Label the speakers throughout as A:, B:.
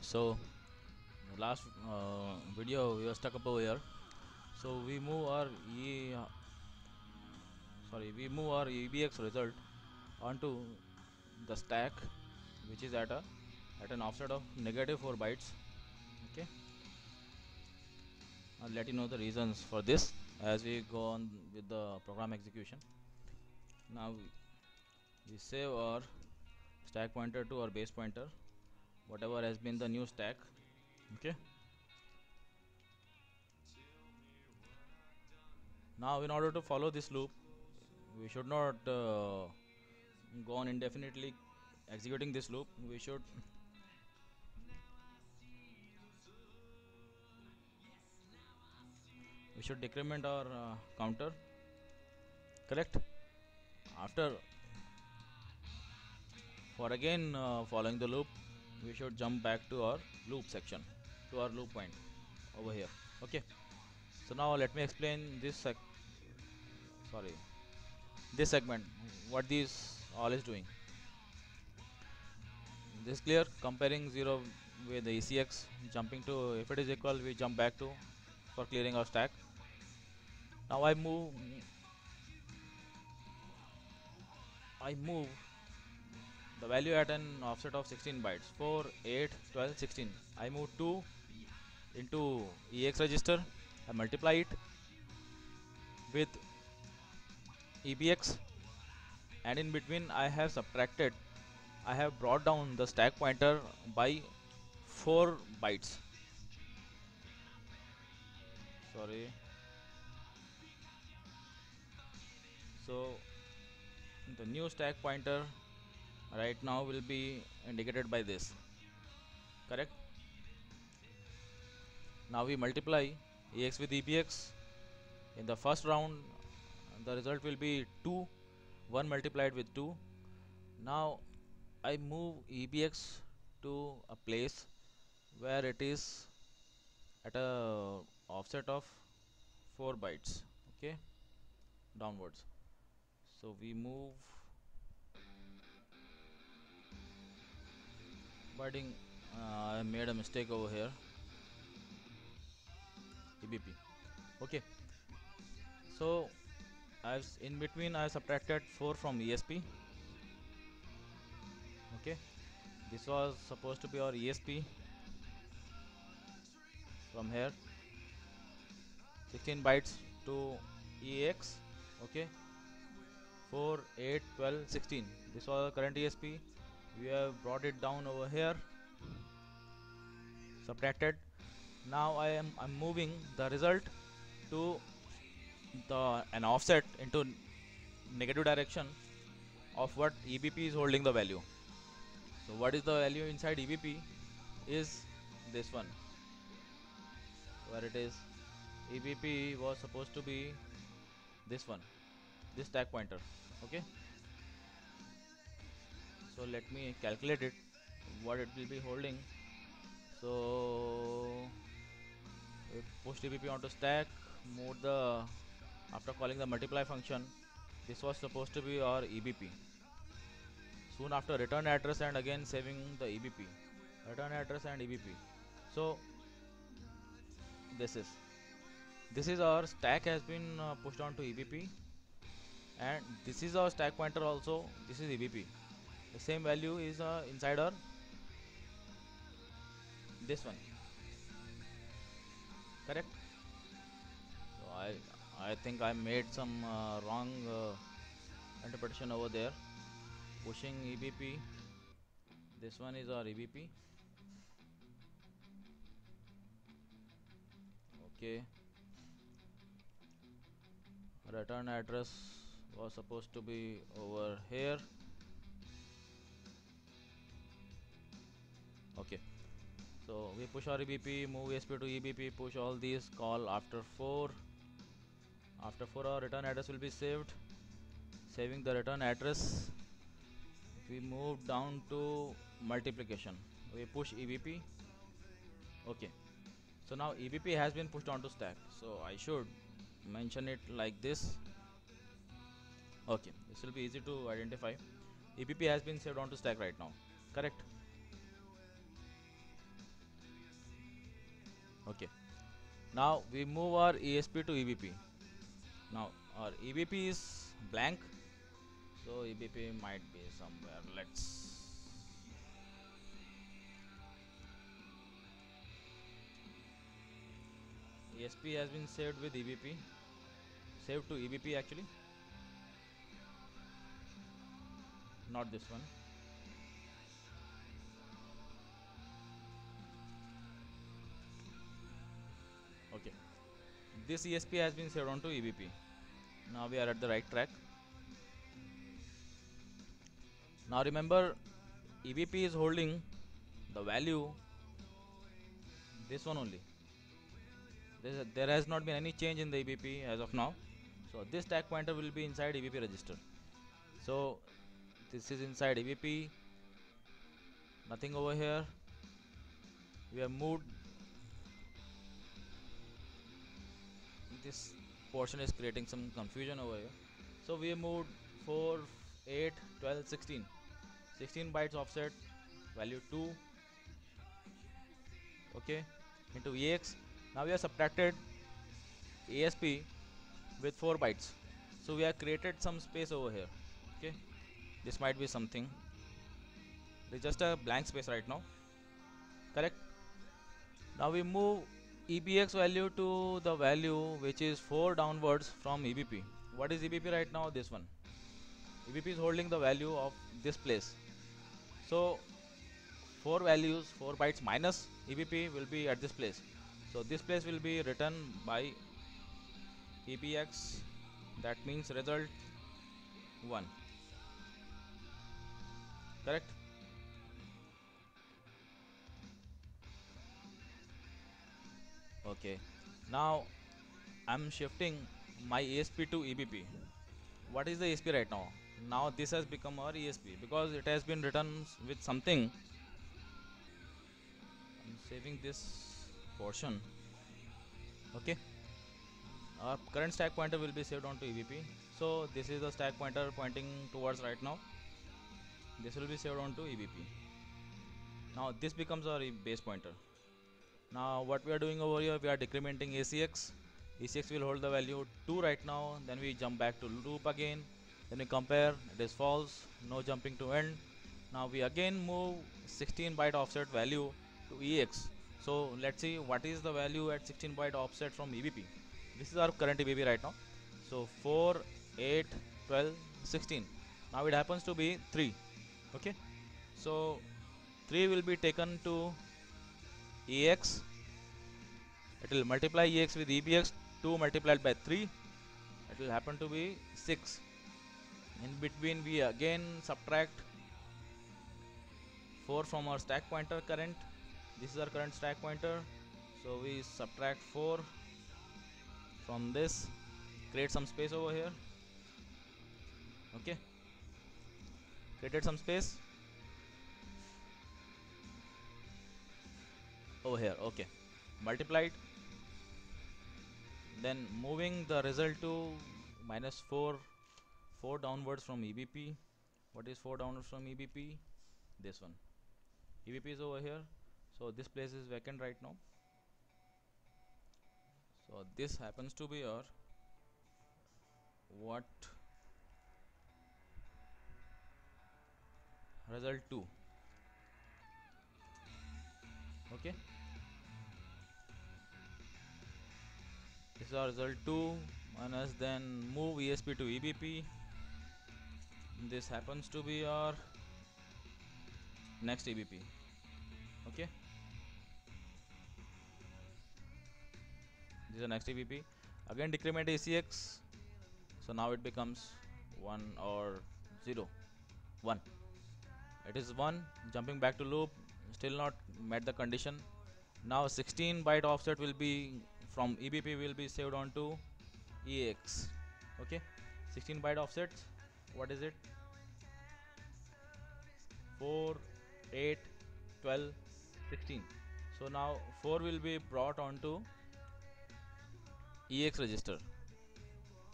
A: So last video we were stuck up over here. So we move our EBX result onto the stack, which is at an offset of negative 4 bytes. Okay, I'll let you know the reasons for this as we go on with the program execution. Now we save our stack pointer to our base pointer, whatever has been the new stack. Okay, now in order to follow this loop, we should not go on indefinitely executing this loop. We should decrement our counter, correct. After, for again following the loop, we should jump back to our loop section, to our loop point over here. Okay, so now let me explain sorry this segment, what these all is doing. This clear, comparing 0 with the ECX, jumping to, if it is equal, we jump back to for clearing our stack. Now I move the value at an offset of 16 bytes, 4, 8, 12, 16. I move 2 into EX register, I multiply it with EBX, and in between I have brought down the stack pointer by 4 bytes. Sorry. So the new stack pointer right now will be indicated by this, correct. Now we multiply EX with EBX. In the first round, the result will be 2, 1 multiplied with 2. Now I move EBX to a place where it is at a offset of 4 bytes, okay, downwards. So we move biting. I made a mistake over here. EBP. Okay. So in between I subtracted 4 from ESP. Okay. This was supposed to be our ESP from here. 16 bytes to EX. Okay. 4, 8, 12, 16. This was our current ESP. We have brought it down over here. Subtracted. Now I'm moving the result to an offset into negative direction of what EBP is holding the value. So what is the value inside EBP is this one, where it is EBP was supposed to be this one, this stack pointer. Okay, so let me calculate it, what it will be holding. So we push EBP onto stack, move the, after calling the multiply function, this was supposed to be our EBP. Soon after, return address and again saving the EBP, return address and EBP. So this is our stack has been pushed on to EBP, and this is our stack pointer also. This is EBP. The same value is inside our this one, correct. So I think I made some wrong interpretation over there. Pushing EBP, this one is our EBP. Okay, return address was supposed to be over here. Okay, so we push our EBP, move ESP to EBP, push all these, call after 4. After 4, our return address will be saved. Saving the return address, we move down to multiplication. We push EBP. Okay, so now EBP has been pushed onto stack. So I should mention it like this. Okay, this will be easy to identify. EBP has been saved onto stack right now, correct. Okay. Now we move our ESP to EBP. Now our EBP is blank, so EBP might be somewhere. Let's ESP has been saved with EBP, saved to EBP actually, not this one. Okay, this ESP has been saved onto EBP. Now we are at the right track. Now remember, EBP is holding the value this one only. There has not been any change in the EBP as of now. So this stack pointer will be inside EBP register. So this is inside EBP, nothing over here. We have moved, this portion is creating some confusion over here. So we have moved 4, 8, 12, 16. 16 bytes offset value 2, okay, into EX. Now we have subtracted ESP with 4 bytes. So we have created some space over here. Okay, this might be something. It's just a blank space right now. Correct. Now we move EBX value to the value which is 4 downwards from EBP. What is EBP right now? This one. EBP is holding the value of this place. So 4 values, 4 bytes minus EBP will be at this place. So this place will be written by EBX. That means result 1. Correct. Okay. Now I'm shifting my ESP to EBP. What is the ESP right now? Now this has become our ESP because it has been written with something. I'm saving this portion. Okay. Our current stack pointer will be saved onto EBP. So this is the stack pointer pointing towards right now. This will be saved onto EBP. Now this becomes our base pointer. Now what we are doing over here, we are decrementing ACX. ACX will hold the value 2 right now. Then we jump back to loop again. Then we compare, it is false, no jumping to end. Now we again move 16 byte offset value to EX. So let's see what is the value at 16 byte offset from EBP. This is our current EBP right now. So 4, 8, 12, 16. Now it happens to be 3. Okay. So 3 will be taken to EX. It will multiply EX with EBX. 2 multiplied by 3. It will happen to be 6. In between we again subtract 4 from our stack pointer current. This is our current stack pointer. So we subtract 4 from this. Create some space over here. Okay. Created some space over here. Okay. Multiplied. Then moving the result to minus 4 downwards from EBP. What is 4 downwards from EBP? This one. EBP is over here. So this place is vacant right now. So this happens to be our what result 2. Okay. This is our result 2 minus then move ESP to EBP. This happens to be our next EBP. Okay. This is the next EBP. Again decrement ACX. So now it becomes 1 or 0. 1. It is 1. Jumping back to loop. Still not met the condition. Now 16 byte offset will be from EBP will be saved onto EX. Okay. 16 byte offsets. What is it? 4, 8, 12, 16. So now 4 will be brought onto EX register.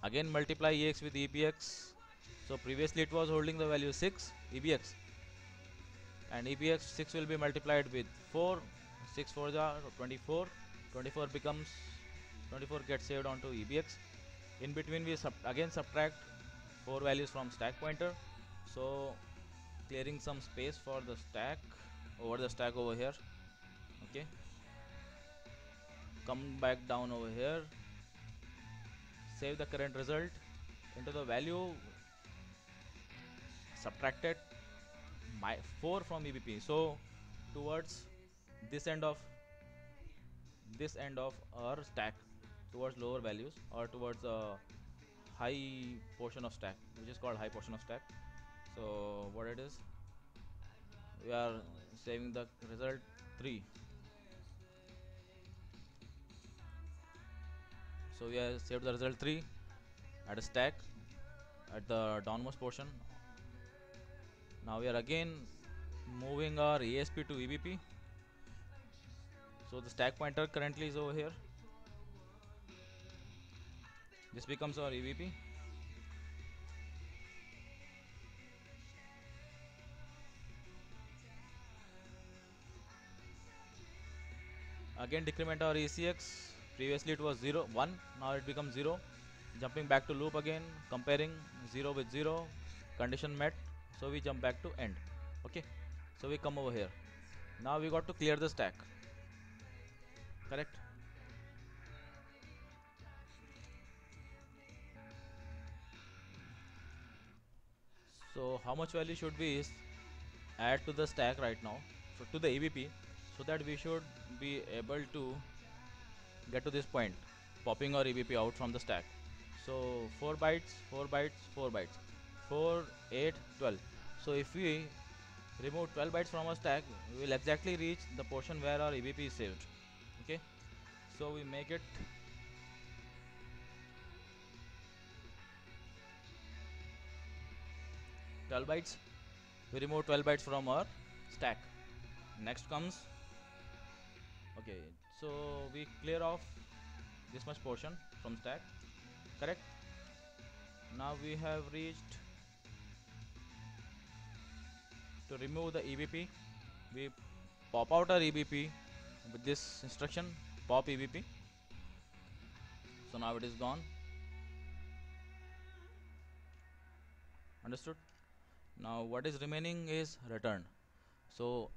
A: Again multiply EX with EBX. So previously it was holding the value 6 EBX, and EBX 6 will be multiplied with 4. 6 4 are 24. 24 becomes 24 gets saved onto EBX. In between we again subtract 4 values from stack pointer, so clearing some space for the stack over the stack over here. Okay, come back down over here, save the current result into the value subtracted my 4 from EBP, so towards this end of our stack, towards lower values or towards the high portion of stack, which is called high portion of stack. So what it is, we are saving the result 3. So we have saved the result 3 at a stack at the downmost portion. Now we are again moving our ESP to EBP. So the stack pointer currently is over here. This becomes our EBP. Again decrement our ECX. Previously it was 0 1, now it becomes 0. Jumping back to loop again, comparing 0 with 0, condition met, so we jump back to end. Okay, so we come over here. Now we got to clear the stack, correct? So how much value should we add to the stack right now, so to the EBP, so that we should be able to get to this point, popping our EBP out from the stack. So 4 bytes, 4 bytes, 4 bytes, 4, 8, 12. So if we remove 12 bytes from our stack, we will exactly reach the portion where our EBP is saved. Okay, so we make it 12 bytes. We remove 12 bytes from our stack. Next comes, okay, so we clear off this much portion from stack, correct? Now we have reached to remove the EBP. We pop out our EBP with this instruction, pop EBP. So now it is gone. Understood? Now what is remaining is return. So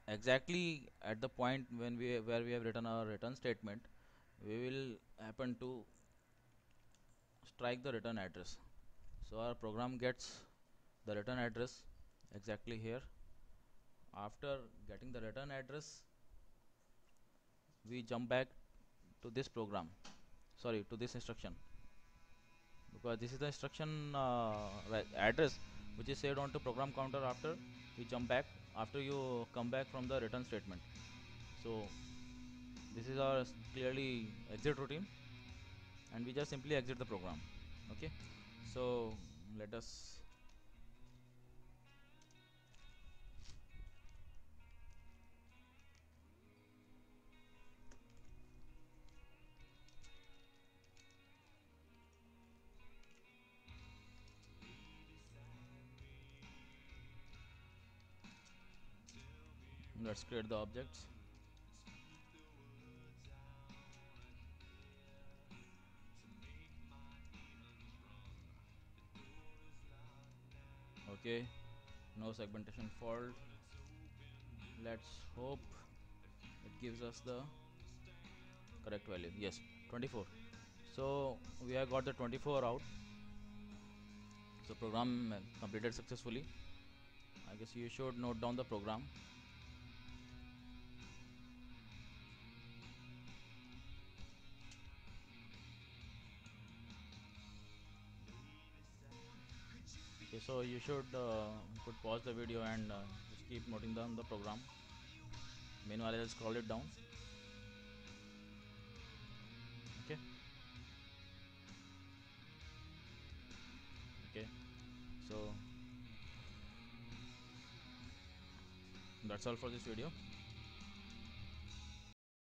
A: exactly at the point when where we have written our return statement, we will happen to strike the return address. So our program gets the return address exactly here. After getting the return address, we jump back to this program, sorry, to this instruction, because this is the instruction address which is saved onto program counter after we jump back, after you come back from the return statement. So this is our clearly exit routine, and we just simply exit the program. Okay, so let's create the objects. Okay, no segmentation fault. Let's hope it gives us the correct value. Yes, 24. So we have got the 24 out. So program completed successfully. I guess you should note down the program. Okay, so you should could pause the video and just keep noting down the program. Meanwhile, I'll scroll it down. Okay. Okay. So that's all for this video.